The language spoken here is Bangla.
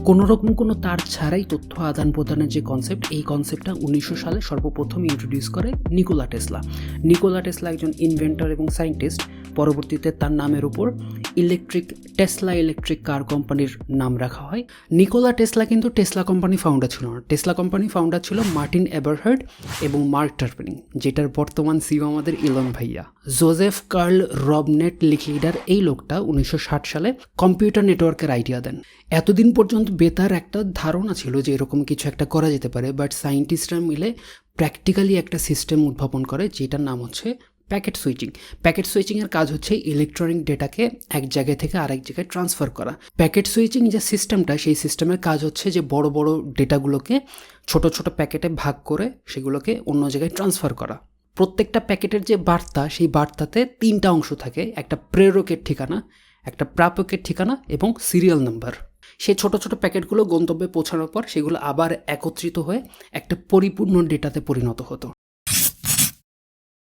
কোনো রকম কোনো তার ছাড়াই তথ্য আদান প্রদানের যে কনসেপ্ট, এই কনসেপ্টটা 1900 সালে সর্বপ্রথম ইন্ট্রোডিউস করে নিকোলা টেসলা। নিকোলা টেসলা একজন ইনভেন্টর এবং সায়েন্টিস্ট। পরবর্তীতে তার নামের উপর টেসলা ইলেকট্রিক কার কোম্পানির নাম রাখা হয়। নিকোলা টেসলা কিন্তু টেসলা কোম্পানি ফাউন্ডার ছিল না। টেসলা কোম্পানি ফাউন্ডার ছিল মার্টিন এবারহার্ড এবং মার্ক টার্পেনিং, যেটার বর্তমান সিও আমাদের ইলন ভাইয়া। জোজেফ কার্ল রবনেট লিকলিডার এই লোকটা 1960 সালে কম্পিউটার নেটওয়ার্কের আইডিয়া দেন। এতদিন পর্যন্ত বেতার একটা ধারণা ছিল যে এরকম কিছু একটা করা যেতে পারে, বাট সায়েন্টিস্টরা মিলে প্র্যাকটিক্যালি একটা সিস্টেম উদ্ভাবন করে যেটার নাম হচ্ছে প্যাকেট সুইচিং। প্যাকেট সুইচিংয়ের কাজ হচ্ছে ইলেকট্রনিক ডেটাকে এক জায়গা থেকে আরেক জায়গায় ট্রান্সফার করা। প্যাকেট সুইচিং যে সিস্টেমটা, সেই সিস্টেমের কাজ হচ্ছে যে বড় বড় ডেটাগুলোকে ছোট ছোট প্যাকেটে ভাগ করে সেগুলোকে অন্য জায়গায় ট্রান্সফার করা। প্রত্যেকটা প্যাকেটের যে বার্তা, সেই বার্তাতে 3টা অংশ থাকে: একটা প্রেরকের ঠিকানা, একটা প্রাপকের ঠিকানা এবং সিরিয়াল নাম্বার। সেই ছোট ছোট প্যাকেটগুলো গন্তব্যে পৌঁছানোর পর সেগুলো আবার একত্রিত হয়ে একটা পরিপূর্ণ ডেটাতে পরিণত হতো।